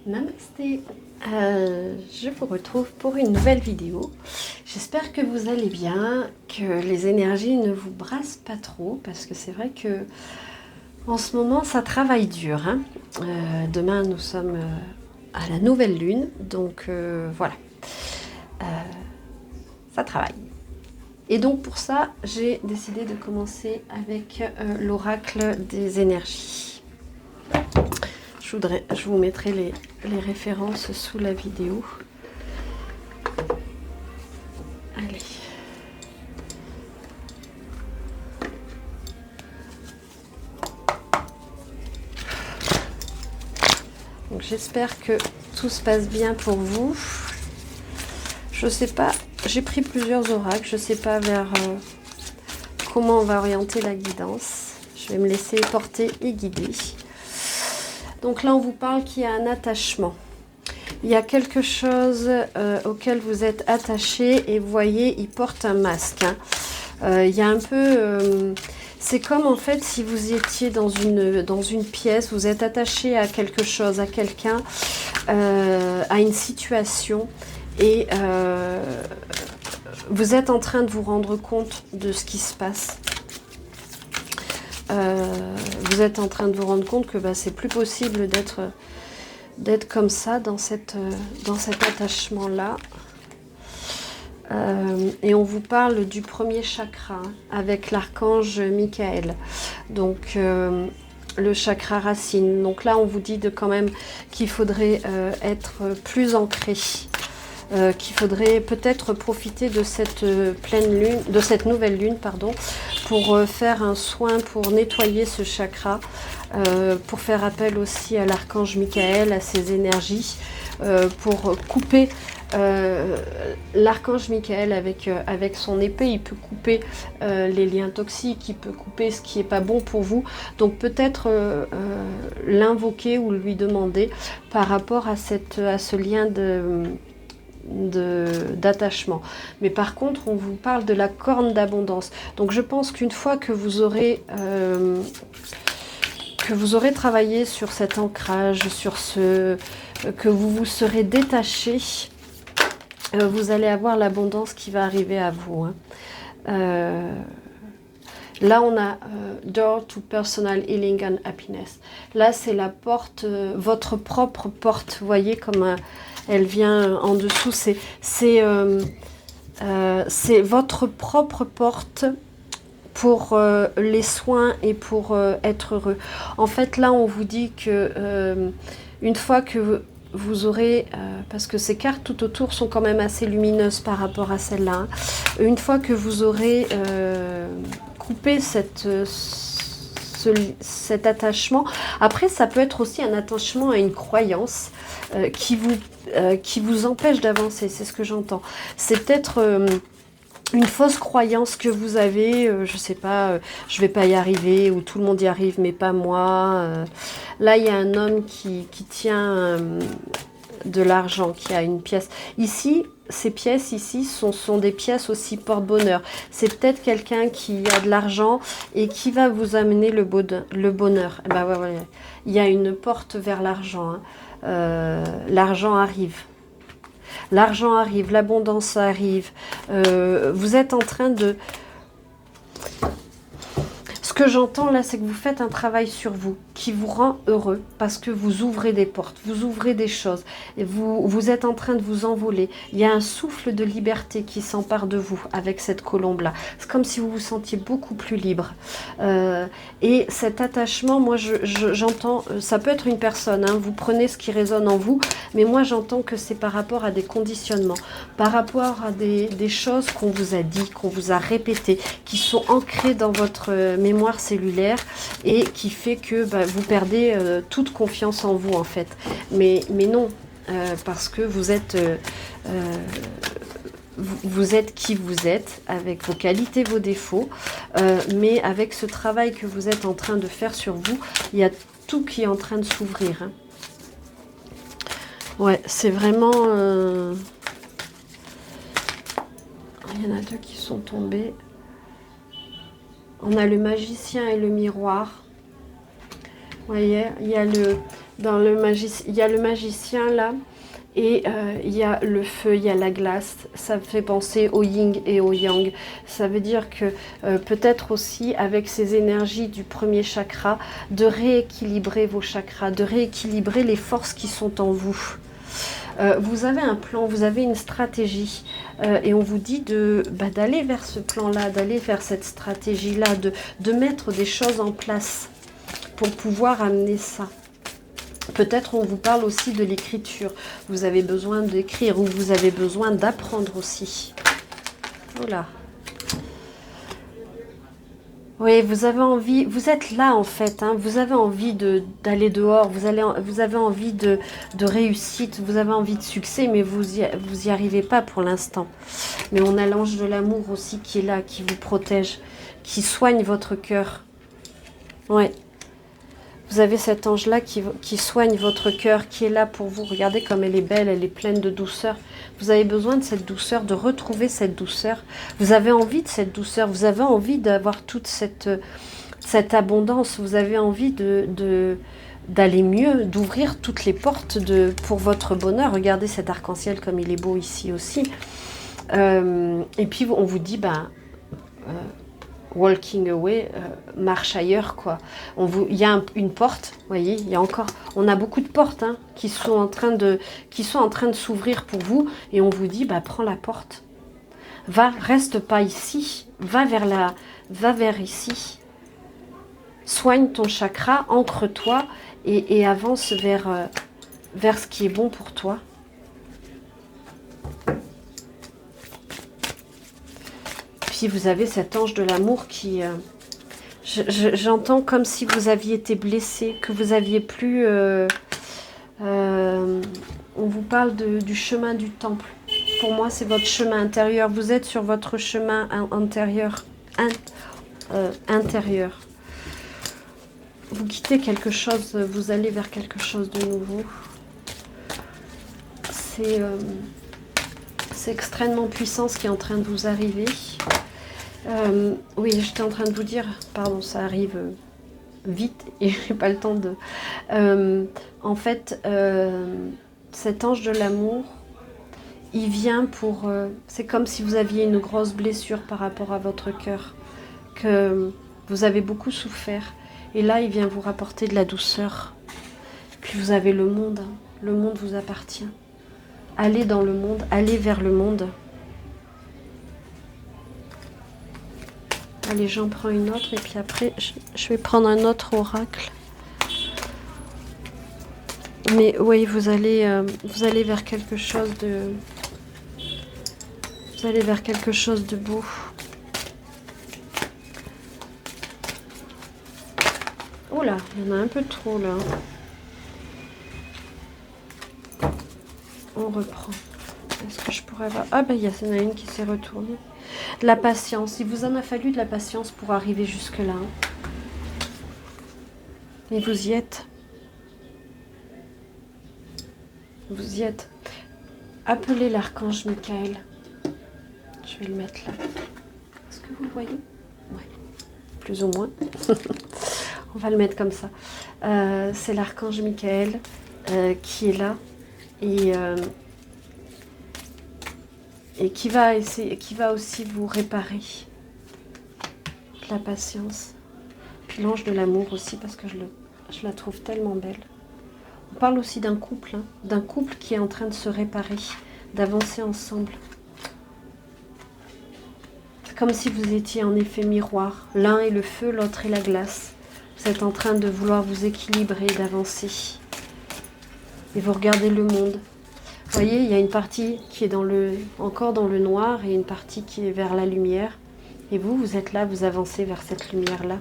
Namasté, je vous retrouve pour une nouvelle vidéo. J'espère que vous allez bien, que les énergies ne vous brassent pas trop, parce que c'est vrai que en ce moment ça travaille dur, hein. Demain nous sommes à la nouvelle lune, donc voilà, ça travaille. Et donc pour ça, j'ai décidé de commencer avec l'oracle des énergies. Je vous mettrai les références sous la vidéo. Allez. Donc j'espère que tout se passe bien pour vous. Je sais pas, j'ai pris plusieurs oracles, je sais pas vers comment on va orienter la guidance. Je vais me laisser porter et guider. Donc là on vous parle qu'il y a un attachement. Il y a quelque chose auquel vous êtes attaché et vous voyez, il porte un masque, hein. Il y a un peu... c'est comme en fait si vous étiez dans une pièce, vous êtes attaché à quelque chose, à quelqu'un, à une situation et vous êtes en train de vous rendre compte de ce qui se passe. Vous êtes en train de vous rendre compte que c'est plus possible d'être comme ça dans cet attachement-là. Et on vous parle du premier chakra, hein, avec l'archange Michael. Donc le chakra racine. Donc là on vous dit quand même qu'il faudrait être plus ancré. Qu'il faudrait peut-être profiter de cette pleine lune, de cette nouvelle lune, pardon, pour faire un soin, pour nettoyer ce chakra, pour faire appel aussi à l'archange Michael, à ses énergies, pour couper l'archange Michael avec son épée. Il peut couper les liens toxiques, il peut couper ce qui n'est pas bon pour vous. Donc peut-être l'invoquer ou lui demander par rapport à ce lien d'attachement. Mais par contre on vous parle de la corne d'abondance. Donc je pense qu'une fois que vous aurez travaillé sur cet ancrage, sur que vous vous serez détaché, vous allez avoir l'abondance qui va arriver à vous, hein. Là on a Door to Personal Healing and Happiness. Là c'est la porte, votre propre porte, vous voyez comme elle vient en dessous, c'est votre propre porte pour les soins et pour être heureux. En fait là on vous dit que une fois que vous aurez, parce que ces cartes tout autour sont quand même assez lumineuses par rapport à celle-là, hein. Une fois que vous aurez coupé cet attachement, après ça peut être aussi un attachement à une croyance qui vous empêche d'avancer, c'est ce que j'entends. C'est peut-être une fausse croyance que vous avez, je sais pas, je vais pas y arriver, ou tout le monde y arrive mais pas moi. Là il y a un homme qui tient de l'argent, qui a une pièce. Ici, ces pièces ici sont des pièces aussi porte-bonheur. C'est peut-être quelqu'un qui a de l'argent et qui va vous amener le bonheur. Ben ouais, il y a une porte vers l'argent, hein. L'argent arrive. L'argent arrive, l'abondance arrive. Vous êtes en train de... Ce que j'entends là, c'est que vous faites un travail sur vous qui vous rend heureux parce que vous ouvrez des portes, vous ouvrez des choses et vous êtes en train de vous envoler. Il y a un souffle de liberté qui s'empare de vous avec cette colombe-là. C'est comme si vous vous sentiez beaucoup plus libre. Et cet attachement, moi j'entends, ça peut être une personne, hein, vous prenez ce qui résonne en vous, mais moi j'entends que c'est par rapport à des conditionnements, par rapport à des choses qu'on vous a dit, qu'on vous a répétées, qui sont ancrées dans votre mémoire cellulaire et qui fait que vous perdez toute confiance en vous en fait. Mais non, parce que vous êtes qui vous êtes, avec vos qualités, vos défauts, mais avec ce travail que vous êtes en train de faire sur vous, il y a tout qui est en train de s'ouvrir, hein. Ouais, c'est vraiment... Il y en a deux qui sont tombés. On a le magicien et le miroir. Vous voyez, il y a il y a le magicien là, et il y a le feu, il y a la glace. Ça me fait penser au yin et au yang. Ça veut dire que peut-être aussi avec ces énergies du premier chakra, de rééquilibrer vos chakras, de rééquilibrer les forces qui sont en vous. Vous avez un plan, vous avez une stratégie, et on vous dit d'aller vers ce plan-là, d'aller vers cette stratégie-là, de mettre des choses en place pour pouvoir amener ça. Peut-être on vous parle aussi de l'écriture. Vous avez besoin d'écrire ou vous avez besoin d'apprendre aussi. Voilà. Oui, vous avez envie, vous êtes là en fait, hein, vous avez envie d'aller dehors, vous avez envie de réussite, vous avez envie de succès, mais vous y arrivez pas pour l'instant. Mais on a l'ange de l'amour aussi qui est là, qui vous protège, qui soigne votre cœur. Ouais. Vous avez cet ange-là qui soigne votre cœur, qui est là pour vous. Regardez comme elle est belle, elle est pleine de douceur. Vous avez besoin de cette douceur, de retrouver cette douceur. Vous avez envie de cette douceur, vous avez envie d'avoir toute cette abondance. Vous avez envie d'aller mieux, d'ouvrir toutes les portes pour votre bonheur. Regardez cet arc-en-ciel comme il est beau ici aussi. Et puis on vous dit, walking away, marche ailleurs, quoi. Il y a une porte, vous voyez, il y a encore, on a beaucoup de portes hein, qui sont en train de s'ouvrir pour vous, et on vous dit, prends la porte, reste pas ici, va vers ici, soigne ton chakra, ancre-toi et avance vers ce qui est bon pour toi. Vous avez cet ange de l'amour qui... j'entends comme si vous aviez été blessé, que vous aviez plus... on vous parle du chemin du temple. Pour moi, c'est votre chemin intérieur. Vous êtes sur votre chemin intérieur. Intérieur. Vous quittez quelque chose, vous allez vers quelque chose de nouveau. C'est extrêmement puissant ce qui est en train de vous arriver. Oui, j'étais en train de vous dire, pardon, ça arrive vite et j'ai pas le temps de... en fait, cet ange de l'amour, il vient pour... c'est comme si vous aviez une grosse blessure par rapport à votre cœur, que vous avez beaucoup souffert. Et là, il vient vous rapporter de la douceur. Puis vous avez le monde, hein. Le monde vous appartient. Allez dans le monde, allez vers le monde. Allez, j'en prends une autre et puis après, je vais prendre un autre oracle. Mais oui, vous allez vers quelque chose de... Vous allez vers quelque chose de beau. Oh là, il y en a un peu trop là. On reprend. Est-ce que je pourrais avoir... Ah ben, il y en a une qui s'est retournée. De la patience. Il vous en a fallu de la patience pour arriver jusque-là. Et vous y êtes. Vous y êtes. Appelez l'archange Michael. Je vais le mettre là. Est-ce que vous le voyez? Oui. Plus ou moins. On va le mettre comme ça. C'est l'archange Michael qui est là. Et qui va aussi vous réparer. La patience. Puis l'ange de l'amour aussi, parce que je la trouve tellement belle. On parle aussi d'un couple, hein, d'un couple qui est en train de se réparer, d'avancer ensemble. C'est comme si vous étiez en effet miroir. L'un est le feu, l'autre est la glace. Vous êtes en train de vouloir vous équilibrer, d'avancer. Et vous regardez le monde. Vous voyez, il y a une partie qui est encore dans le noir et une partie qui est vers la lumière. Et vous êtes là, vous avancez vers cette lumière-là.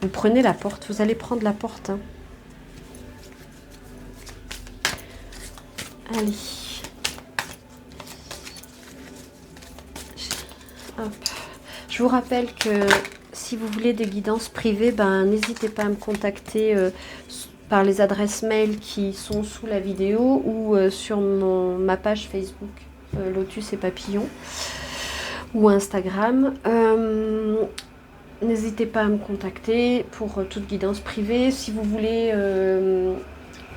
Vous prenez la porte, vous allez prendre la porte. Hein. Allez. Hop. Je vous rappelle que si vous voulez des guidances privées, n'hésitez pas à me contacter par les adresses mail qui sont sous la vidéo ou sur ma page Facebook Lotus et Papillon ou Instagram. n'hésitez pas à me contacter pour toute guidance privée. Si vous voulez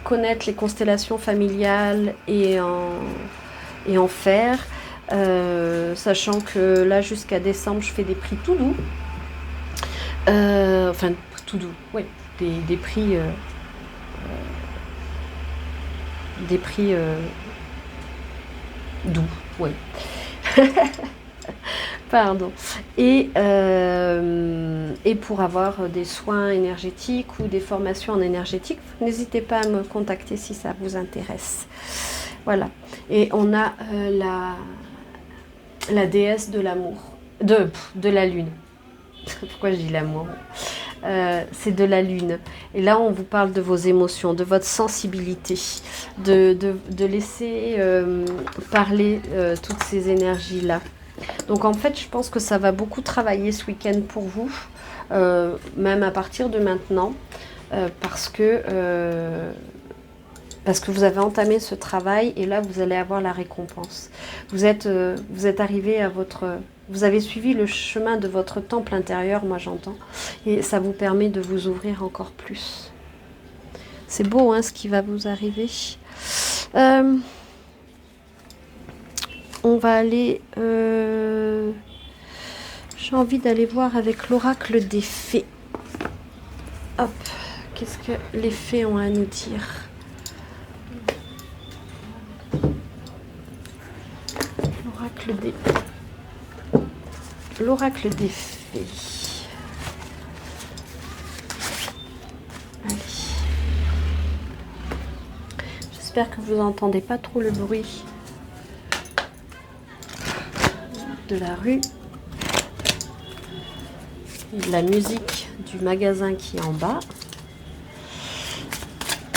connaître les constellations familiales et en faire, sachant que là jusqu'à décembre je fais des prix tout doux, enfin tout doux, oui, des prix doux, oui. Pardon. Et pour avoir des soins énergétiques ou des formations en énergétique, n'hésitez pas à me contacter si ça vous intéresse. Voilà. Et on a la déesse de l'amour, de la lune. Pourquoi je dis l'amour? C'est de la lune. Et là, on vous parle de vos émotions, de votre sensibilité, de laisser parler toutes ces énergies-là. Donc en fait, je pense que ça va beaucoup travailler ce week-end pour vous, même à partir de maintenant, parce que vous avez entamé ce travail et là, vous allez avoir la récompense. Vous êtes arrivé à vous avez suivi le chemin de votre temple intérieur, moi j'entends, et ça vous permet de vous ouvrir encore plus. C'est beau, hein, ce qui va vous arriver. On va aller... j'ai envie d'aller voir avec l'oracle des fées. Hop, qu'est-ce que les fées ont à nous dire? L'oracle des fées. Allez. J'espère que vous n'entendez pas trop le bruit de la rue et de la musique du magasin qui est en bas.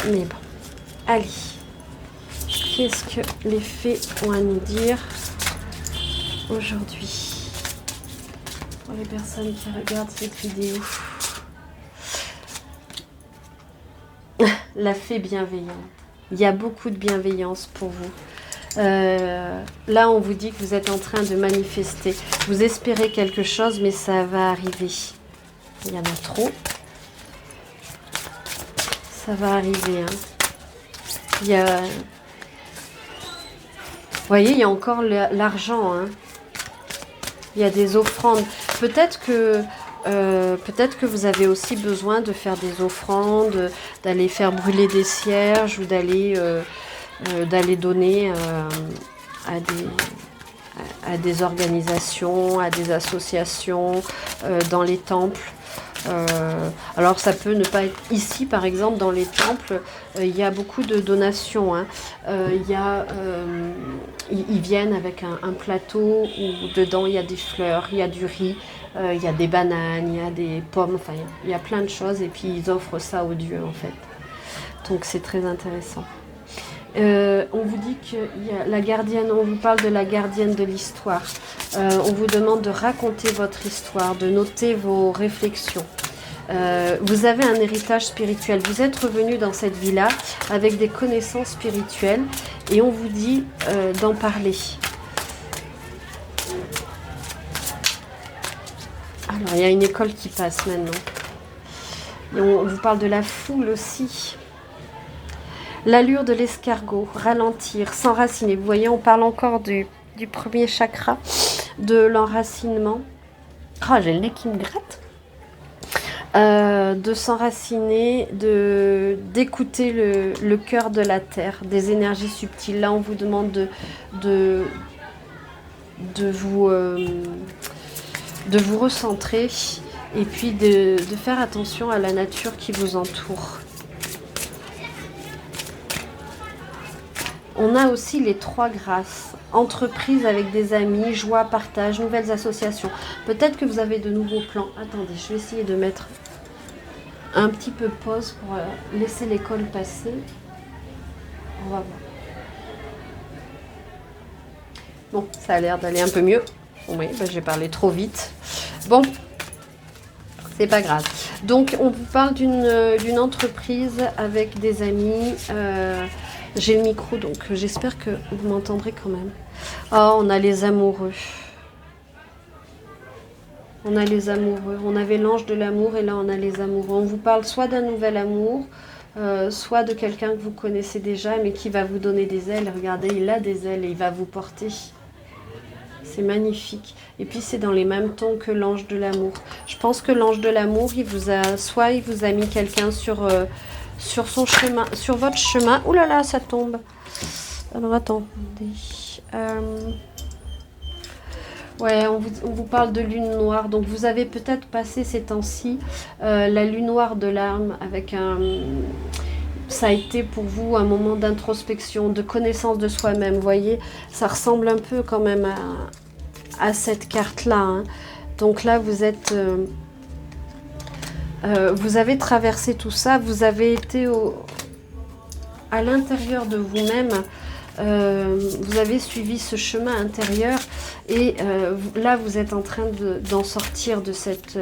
Mais bon, allez. Qu'est-ce que les fées ont à nous dire aujourd'hui pour les personnes qui regardent cette vidéo? La fée bienveillante. Il y a beaucoup de bienveillance pour vous. Là, on vous dit que vous êtes en train de manifester. Vous espérez quelque chose, mais ça va arriver. Il y en a trop. Ça va arriver. Hein. Il y a... Vous voyez, il y a encore l'argent. Hein. Il y a des offrandes. Peut-être que vous avez aussi besoin de faire des offrandes, d'aller faire brûler des cierges ou d'aller donner à des organisations, à des associations, dans les temples. Alors ça peut ne pas être ici, par exemple, dans les temples, il y a beaucoup de donations. Hein. Ils viennent avec un plateau où dedans il y a des fleurs, il y a du riz, il y a des bananes, il y a des pommes, enfin il y a plein de choses et puis ils offrent ça aux dieux en fait. Donc c'est très intéressant. On vous dit qu'il y a la gardienne, on vous parle de la gardienne de l'histoire. On vous demande de raconter votre histoire, de noter vos réflexions. Vous avez un héritage spirituel. Vous êtes revenu dans cette vie-là avec des connaissances spirituelles et on vous dit d'en parler. Alors, il y a une école qui passe maintenant. Et on vous parle de la foule aussi. L'allure de l'escargot, ralentir, s'enraciner. Vous voyez, on parle encore du premier chakra, de l'enracinement. Ah, j'ai le nez qui me gratte. De s'enraciner, d'écouter le cœur de la terre, des énergies subtiles. Là, on vous demande de vous recentrer et puis de faire attention à la nature qui vous entoure. On a aussi les 3 grâces. Entreprise avec des amis, joie, partage, nouvelles associations. Peut-être que vous avez de nouveaux plans. Attendez, je vais essayer de mettre un petit peu pause pour laisser l'école passer. On va voir. Bon, ça a l'air d'aller un peu mieux. Oui, ben j'ai parlé trop vite. Bon, c'est pas grave. Donc, on vous parle d'une entreprise avec des amis. J'ai le micro, donc j'espère que vous m'entendrez quand même. Oh, on a les amoureux. On a les amoureux. On avait l'ange de l'amour et là on a les amoureux. On vous parle soit d'un nouvel amour, soit de quelqu'un que vous connaissez déjà mais qui va vous donner des ailes. Regardez, il a des ailes et il va vous porter. C'est magnifique. Et puis c'est dans les mêmes tons que l'ange de l'amour. Je pense que l'ange de l'amour, il vous a mis quelqu'un sur son chemin, sur votre chemin. Ouh là là, ça tombe. Alors attendez. Ouais, on vous parle de lune noire. Donc vous avez peut-être passé ces temps-ci la lune noire de l'âme avec un... Ça a été pour vous un moment d'introspection, de connaissance de soi-même. Vous voyez, ça ressemble un peu quand même à cette carte-là. Hein. Donc là, vous êtes... vous avez traversé tout ça. Vous avez été à l'intérieur de vous-même. Vous avez suivi ce chemin intérieur. Et là, vous êtes en train d'en sortir de cette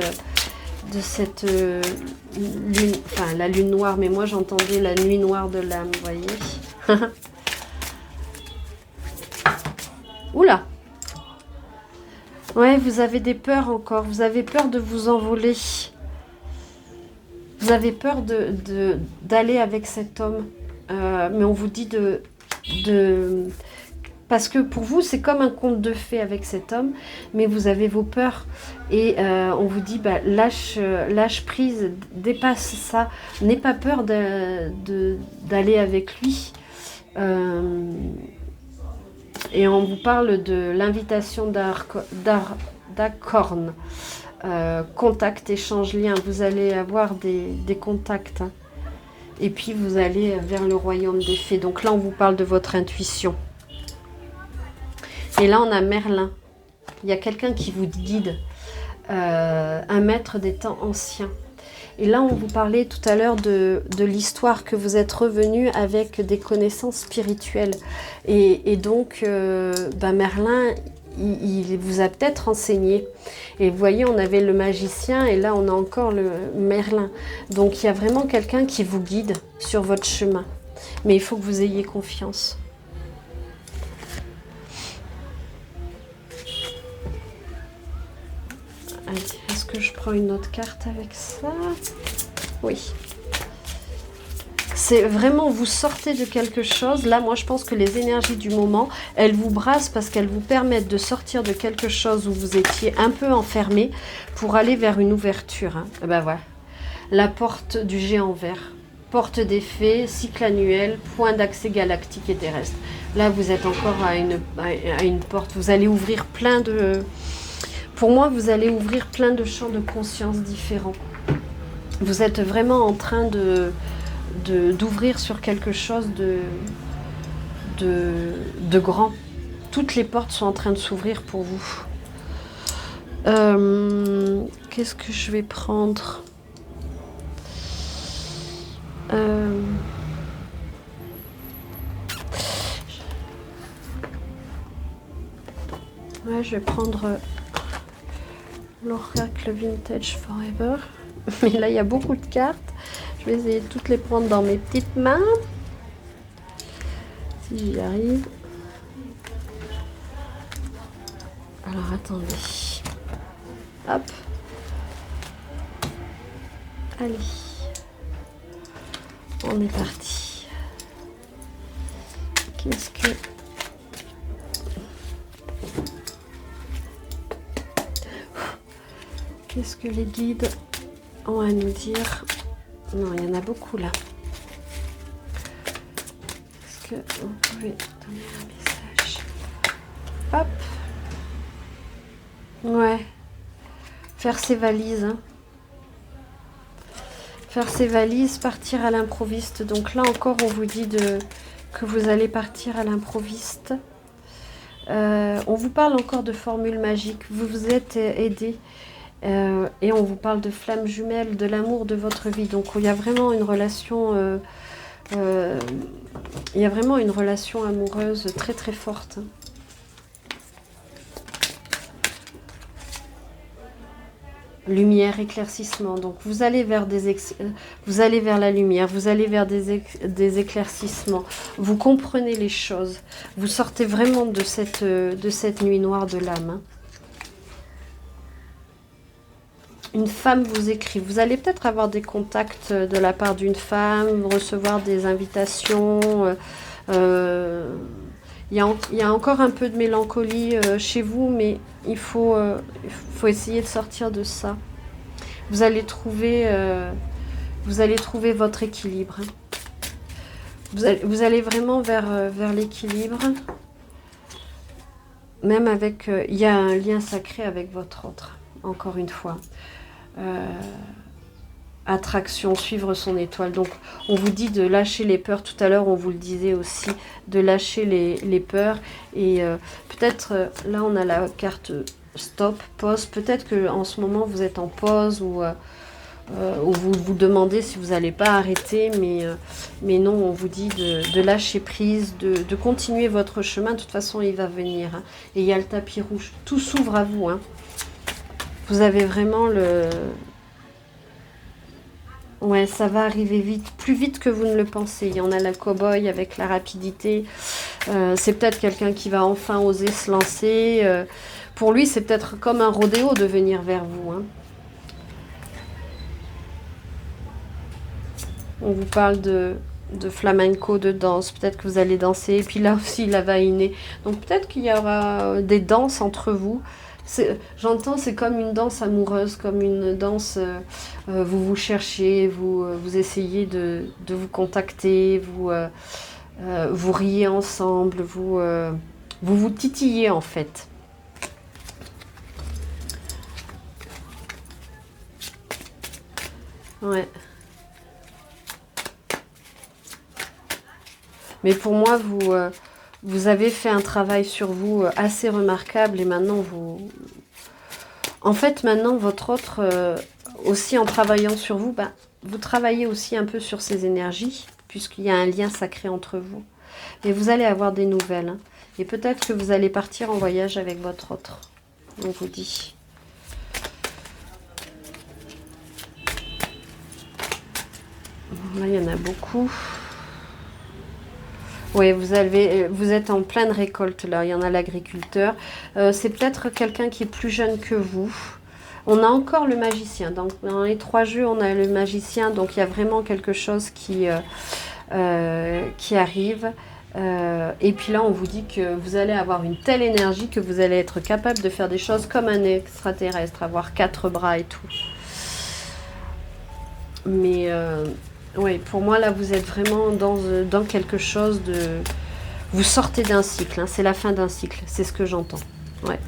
lune, enfin la lune noire, mais moi j'entendais la nuit noire de l'âme, vous voyez. Oula. Ouais, vous avez des peurs encore, vous avez peur de vous envoler. Vous avez peur d'aller avec cet homme. Mais on vous dit parce que pour vous, c'est comme un conte de fées avec cet homme, mais vous avez vos peurs. Et on vous dit, bah, lâche prise, dépasse ça. N'aie pas peur d'aller avec lui. Et on vous parle de l'invitation d'Acorn. Contact, échange, lien. Vous allez avoir des contacts. Hein. Et puis vous allez vers le royaume des fées. Donc là, on vous parle de votre intuition. Et là, on a Merlin. Il y a quelqu'un qui vous guide, un maître des temps anciens. Et là, on vous parlait tout à l'heure de l'histoire que vous êtes revenu avec des connaissances spirituelles. Et donc, Merlin, il vous a peut-être enseigné. Et vous voyez, on avait le magicien et là, on a encore le Merlin. Donc, il y a vraiment quelqu'un qui vous guide sur votre chemin. Mais il faut que vous ayez confiance. Est-ce que je prends une autre carte avec ça? Oui. C'est vraiment, vous sortez de quelque chose. Là, moi, je pense que les énergies du moment, elles vous brassent parce qu'elles vous permettent de sortir de quelque chose où vous étiez un peu enfermé pour aller vers une ouverture. Hein. Ben voilà. La porte du géant vert. Porte des fées, cycle annuel, point d'accès galactique et terrestre. Là, vous êtes encore à une porte. Vous allez ouvrir plein de... Pour moi, vous allez ouvrir plein de champs de conscience différents. Vous êtes vraiment en train d'ouvrir sur quelque chose de grand. Toutes les portes sont en train de s'ouvrir pour vous. Qu'est-ce que je vais prendre? Ouais, je vais prendre l'oracle Vintage Forever. Mais là, il y a beaucoup de cartes. Je vais essayer de toutes les prendre dans mes petites mains. Si j'y arrive. Alors, attendez. Hop. Allez. On est parti. Qu'est-ce que les guides ont à nous dire? Non, il y en a beaucoup là. Est-ce que vous pouvez donner un message? Hop. Ouais. Faire ses valises. Hein. Faire ses valises, partir à l'improviste. Donc là encore, on vous dit que vous allez partir à l'improviste. On vous parle encore de formules magiques. Vous vous êtes aidé. Et on vous parle de flammes jumelles, de l'amour de votre vie. Donc il y a vraiment une relation, amoureuse très très forte. Lumière, éclaircissement. Donc vous allez vers vous allez vers la lumière, vous allez vers des éclaircissements. Vous comprenez les choses. Vous sortez vraiment de cette nuit noire de l'âme. Hein. Une femme vous écrit. Vous allez peut-être avoir des contacts de la part d'une femme, recevoir des invitations. Il y a encore un peu de mélancolie chez vous, mais il faut essayer de sortir de ça. Vous allez trouver votre équilibre. Vous allez vraiment vers l'équilibre. Même avec... il y a un lien sacré avec votre autre, encore une fois. Attraction, suivre son étoile. Donc, on vous dit de lâcher les peurs. Tout à l'heure, on vous le disait aussi, de lâcher les peurs. Et peut-être, là, on a la carte stop, pause. Peut-être qu'en ce moment, vous êtes en pause ou vous vous demandez si vous n'allez pas arrêter. Mais non, on vous dit de lâcher prise, de continuer votre chemin. De toute façon, il va venir. Hein. Et il y a le tapis rouge. Tout s'ouvre à vous. Hein. Vous avez vraiment le... Ouais, ça va arriver vite, plus vite que vous ne le pensez. Il y en a la cow-boy avec la rapidité. C'est peut-être quelqu'un qui va enfin oser se lancer. Pour lui, c'est peut-être comme un rodéo de venir vers vous. Hein. On vous parle de flamenco, de danse. Peut-être que vous allez danser. Et puis là aussi, la va inner. Donc peut-être qu'il y aura des danses entre vous. J'entends, c'est comme une danse amoureuse, comme une danse, vous vous cherchez, vous essayez de vous contacter, vous riez ensemble, vous titillez en fait. Ouais. Mais pour moi, vous avez fait un travail sur vous assez remarquable et maintenant En fait, maintenant, votre autre, aussi en travaillant sur vous, vous travaillez aussi un peu sur ses énergies, puisqu'il y a un lien sacré entre vous. Et vous allez avoir des nouvelles. Hein. Et peut-être que vous allez partir en voyage avec votre autre. On vous dit. Là, il y en a beaucoup. Oui, vous êtes en pleine récolte là, il y en a l'agriculteur. C'est peut-être quelqu'un qui est plus jeune que vous. On a encore le magicien. Donc, dans les 3 jeux, on a le magicien. Donc, il y a vraiment quelque chose qui arrive. Et puis là, on vous dit que vous allez avoir une telle énergie que vous allez être capable de faire des choses comme un extraterrestre, avoir 4 bras et tout. Mais... oui, pour moi, là, vous êtes vraiment dans quelque chose de... Vous sortez d'un cycle, hein, c'est la fin d'un cycle, c'est ce que j'entends. Ouais.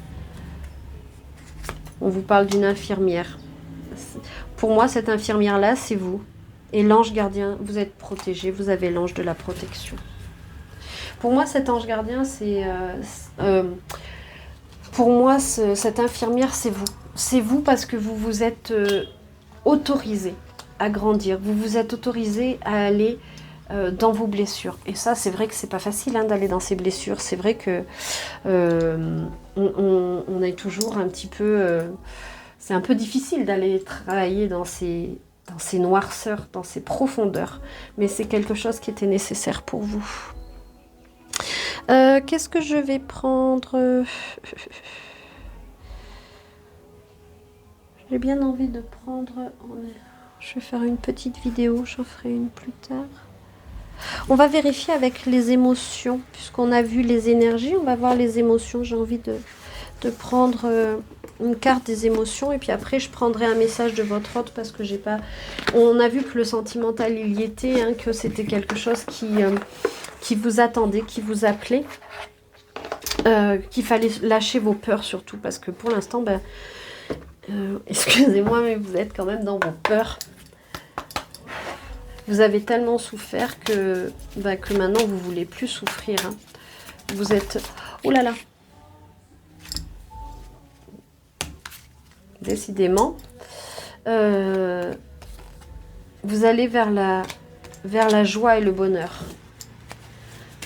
On vous parle d'une infirmière. Pour moi, cette infirmière-là, c'est vous. Et l'ange gardien, vous êtes protégé, vous avez l'ange de la protection. Pour moi, cet ange gardien, c'est... pour moi, cette infirmière, c'est vous. C'est vous parce que vous vous êtes autorisé à grandir. Vous vous êtes autorisé à aller dans vos blessures. Et ça, c'est vrai que c'est pas facile hein, d'aller dans ces blessures. C'est vrai que on est toujours un petit peu... c'est un peu difficile d'aller travailler dans ces noirceurs, dans ces profondeurs. Mais c'est quelque chose qui était nécessaire pour vous. Qu'est-ce que je vais prendre? J'ai bien envie de prendre... Je vais faire une petite vidéo, j'en ferai une plus tard. On va vérifier avec les émotions, puisqu'on a vu les énergies, on va voir les émotions. J'ai envie de prendre une carte des émotions, et puis après je prendrai un message de votre hôte, parce que j'ai pas... On a vu que le sentimental, il y était, hein, que c'était quelque chose qui vous attendait, qui vous appelait, qu'il fallait lâcher vos peurs surtout, parce que pour l'instant, excusez-moi, mais vous êtes quand même dans vos peurs. Vous avez tellement souffert que maintenant, vous ne voulez plus souffrir. Hein. Vous êtes... Oh là là! Décidément. Vous allez vers la joie et le bonheur.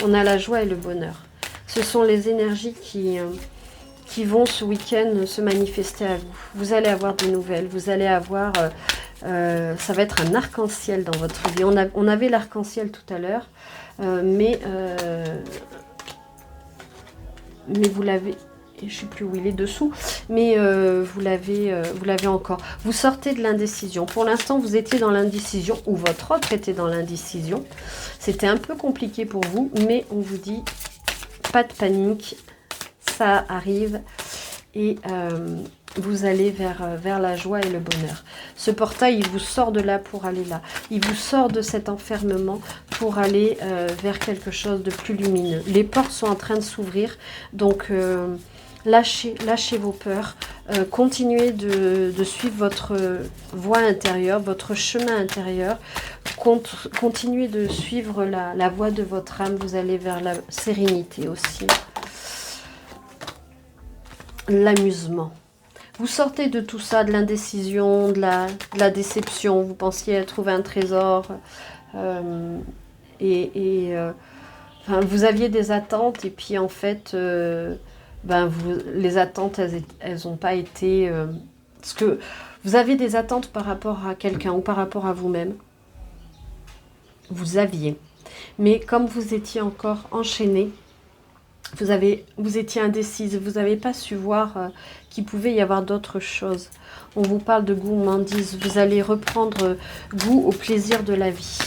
On a la joie et le bonheur. Ce sont les énergies qui vont ce week-end se manifester à vous. Vous allez avoir des nouvelles. Vous allez avoir... ça va être un arc-en-ciel dans votre vie. On avait l'arc-en-ciel tout à l'heure, mais vous l'avez... je ne sais plus où il est dessous, mais vous l'avez encore. Vous sortez de l'indécision. Pour l'instant, vous étiez dans l'indécision, ou votre autre était dans l'indécision. C'était un peu compliqué pour vous, mais on vous dit, pas de panique, ça arrive, et vous allez vers la joie et le bonheur. Ce portail, il vous sort de là pour aller là. Il vous sort de cet enfermement pour aller vers quelque chose de plus lumineux. Les portes sont en train de s'ouvrir, donc lâchez vos peurs. Continuez de suivre votre voie intérieure, votre chemin intérieur. Continuez de suivre la voie de votre âme. Vous allez vers la sérénité aussi. L'amusement. Vous sortez de tout ça, de l'indécision, de la déception. Vous pensiez trouver un trésor. Enfin, vous aviez des attentes et puis en fait, les attentes, elles n'ont pas été... parce que vous avez des attentes par rapport à quelqu'un ou par rapport à vous-même. Vous aviez. Mais comme vous étiez encore enchaîné, vous étiez indécise, vous n'avez pas su voir qu'il pouvait y avoir d'autres choses. On vous parle de gourmandise, vous allez reprendre goût au plaisir de la vie.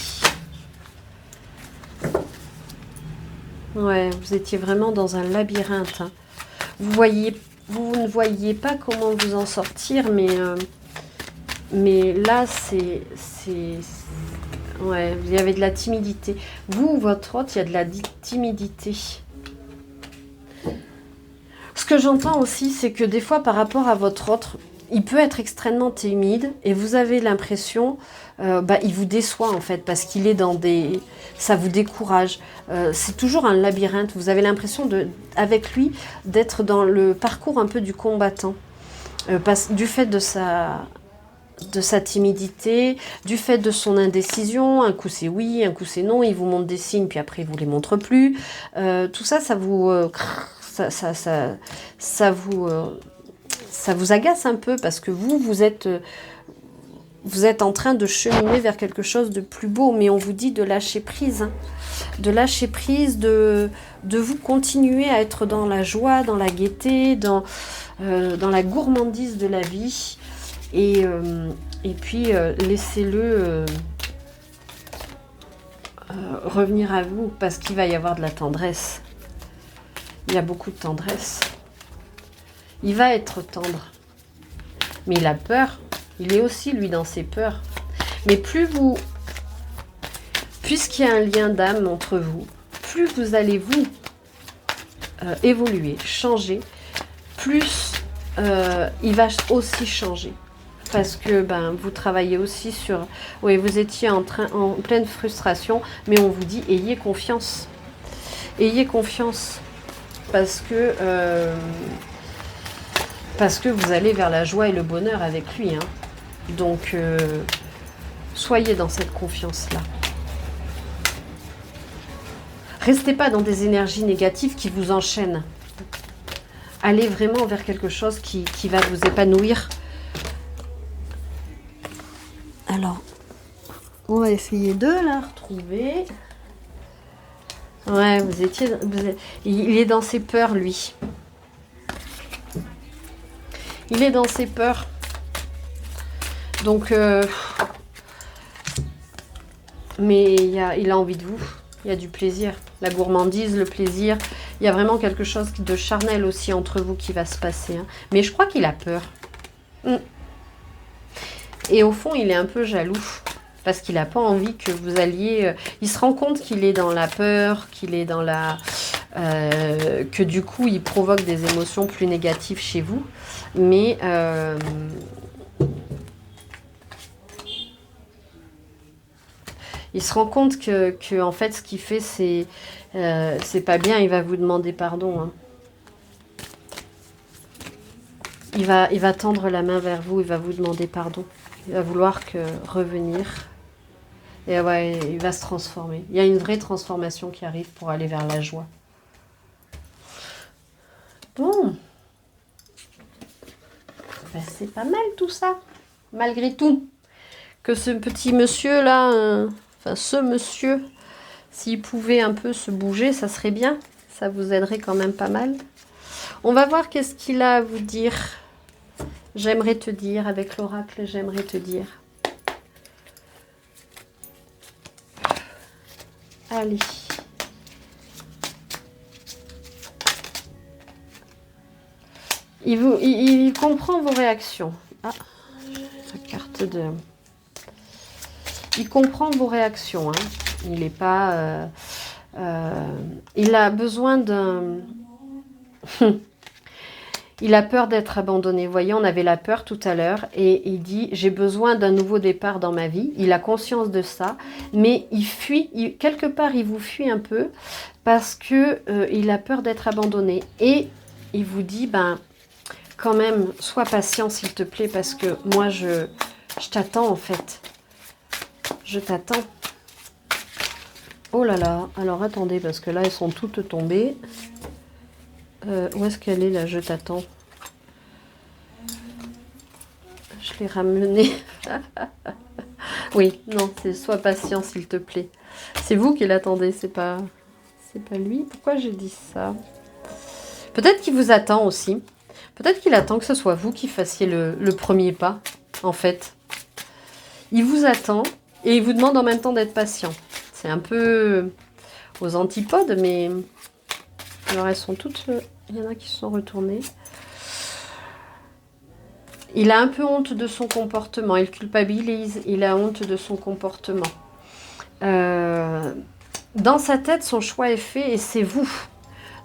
Ouais, vous étiez vraiment dans un labyrinthe. Hein. Vous ne voyiez pas comment vous en sortir, mais là, ouais, il y avait de la timidité. Vous, votre hôte, il y a de la timidité. Ce que j'entends aussi, c'est que des fois, par rapport à votre autre, il peut être extrêmement timide et vous avez l'impression, il vous déçoit en fait, parce qu'il est dans des... ça vous décourage. C'est toujours un labyrinthe. Vous avez l'impression, avec lui, d'être dans le parcours un peu du combattant. Du fait de sa timidité, du fait de son indécision, un coup c'est oui, un coup c'est non, il vous montre des signes, puis après il vous les montre plus. Tout ça, ça vous... ça vous agace un peu parce que vous êtes en train de cheminer vers quelque chose de plus beau, mais on vous dit de lâcher prise, hein, de lâcher prise, de vous continuer à être dans la joie, dans la gaieté, dans la gourmandise de la vie, et puis laissez-le revenir à vous parce qu'il va y avoir de la tendresse. Il y a beaucoup de tendresse. Il va être tendre. Mais il a peur. Il est aussi, lui, dans ses peurs. Mais puisqu'il y a un lien d'âme entre vous, plus vous allez évoluer, changer, plus il va aussi changer. Parce que vous travaillez aussi sur... Oui, vous étiez en pleine frustration, mais on vous dit, ayez confiance. Ayez confiance. Parce que vous allez vers la joie et le bonheur avec lui. Hein. Donc, soyez dans cette confiance-là. Restez pas dans des énergies négatives qui vous enchaînent. Allez vraiment vers quelque chose qui va vous épanouir. Alors, on va essayer de la retrouver. Ouais, il est dans ses peurs, lui. Il est dans ses peurs. Donc, mais il a envie de vous. Il y a du plaisir. La gourmandise, le plaisir. Il y a vraiment quelque chose de charnel aussi entre vous qui va se passer. Hein. Mais je crois qu'il a peur. Et au fond, il est un peu jaloux. Parce qu'il n'a pas envie que vous alliez... il se rend compte qu'il est dans la peur, qu'il est dans la... que du coup, il provoque des émotions plus négatives chez vous. Mais... il se rend compte que en fait, ce qu'il fait, c'est pas bien. Il va vous demander pardon. Hein. Il va tendre la main vers vous. Il va vous demander pardon. Il va vouloir revenir. Et ouais, il va se transformer. Il y a une vraie transformation qui arrive pour aller vers la joie. Bon. C'est pas mal tout ça. Malgré tout. Que ce petit monsieur-là, ce monsieur, s'il pouvait un peu se bouger, ça serait bien. Ça vous aiderait quand même pas mal. On va voir qu'est-ce qu'il a à vous dire. J'aimerais te dire, avec l'oracle, j'aimerais te dire. Allez. Il comprend vos réactions. Ah, la carte de... Il comprend vos réactions. Hein. Il n'est pas... il a besoin d'un... Il a peur d'être abandonné. Vous voyez, on avait la peur tout à l'heure. Et il dit, j'ai besoin d'un nouveau départ dans ma vie. Il a conscience de ça. Mais il fuit. Quelque part, il vous fuit un peu. Parce que il a peur d'être abandonné. Et il vous dit, ben... Quand même, sois patient s'il te plaît, parce que moi, je t'attends en fait. Je t'attends. Oh là là, alors attendez, parce que là, elles sont toutes tombées. Où est-ce qu'elle est là? Je t'attends. Je l'ai ramenée. Oui, non, c'est sois patient s'il te plaît. C'est vous qui l'attendez, c'est pas lui. Pourquoi j'ai dit ça? Peut-être qu'il vous attend aussi. Peut-être qu'il attend que ce soit vous qui fassiez le premier pas, en fait. Il vous attend et il vous demande en même temps d'être patient. C'est un peu aux antipodes, mais... Alors, elles sont toutes... Il y en a qui se sont retournées. Il a un peu honte de son comportement. Il culpabilise. Il a honte de son comportement. Dans sa tête, son choix est fait et c'est vous.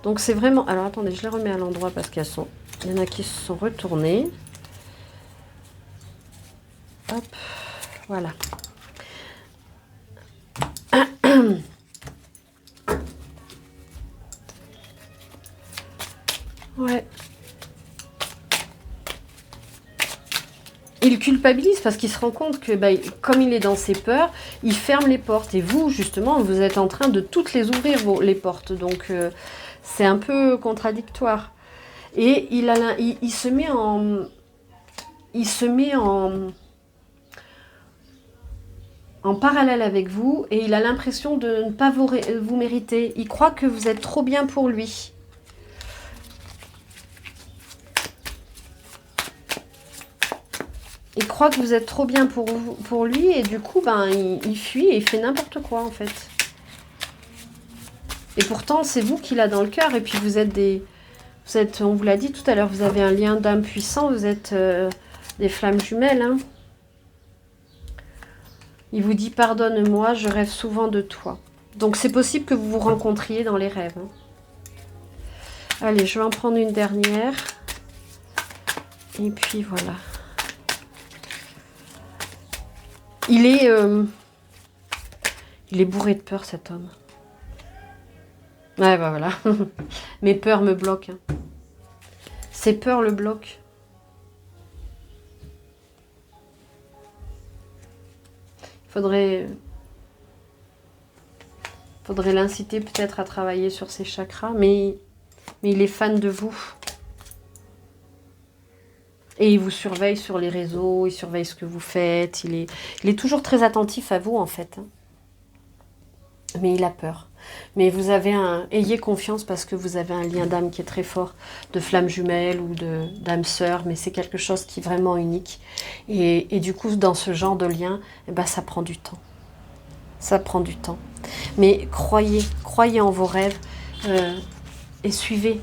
Donc, c'est vraiment... Alors, attendez, je les remets à l'endroit parce qu'elles sont... Il y en a qui se sont retournés. Hop, voilà. Ouais. Il culpabilise parce qu'il se rend compte que, bah, comme il est dans ses peurs, il ferme les portes. Et vous, justement, vous êtes en train de toutes les ouvrir, les portes. Donc, c'est un peu contradictoire. Et il se met en... Il se met en parallèle avec vous et il a l'impression de ne pas vous mériter. Il croit que vous êtes trop bien pour lui. Il croit que vous êtes trop bien pour lui et du coup, ben, il fuit et il fait n'importe quoi en fait. Et pourtant, c'est vous qui l'a dans le cœur et puis vous êtes des... on vous l'a dit tout à l'heure, vous avez un lien d'âme puissant, vous êtes des flammes jumelles. Hein. Il vous dit, pardonne-moi, je rêve souvent de toi. Donc c'est possible que vous vous rencontriez dans les rêves. Hein. Allez, je vais en prendre une dernière. Et puis voilà. Il est bourré de peur, cet homme. Ouais, bah voilà. Mes peurs me bloquent. Hein. Ces peurs le bloquent. Faudrait l'inciter peut-être à travailler sur ses chakras, mais il est fan de vous. Et il vous surveille sur les réseaux, il surveille ce que vous faites, il est toujours très attentif à vous en fait. Mais il a peur. Mais vous avez ayez confiance parce que vous avez un lien d'âme qui est très fort, de flamme jumelle ou d'âme sœur, mais c'est quelque chose qui est vraiment unique. Et du coup, dans ce genre de lien, eh ben, ça prend du temps. Ça prend du temps. Mais croyez en vos rêves et suivez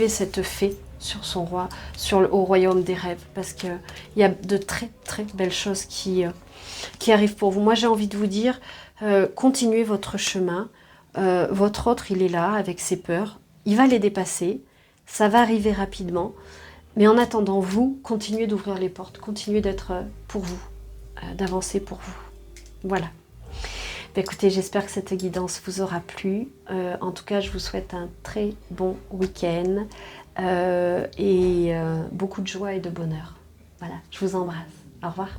cette fée sur son roi, au royaume des rêves, parce qu'il y a de très très belles choses qui arrivent pour vous. Moi, j'ai envie de vous dire, continuez votre chemin. Votre autre, il est là avec ses peurs. Il va les dépasser. Ça va arriver rapidement. Mais en attendant, vous, continuez d'ouvrir les portes. Continuez d'être pour vous. D'avancer pour vous. Voilà. Bah, écoutez, j'espère que cette guidance vous aura plu. En tout cas, je vous souhaite un très bon week-end. Et beaucoup de joie et de bonheur. Voilà, je vous embrasse. Au revoir.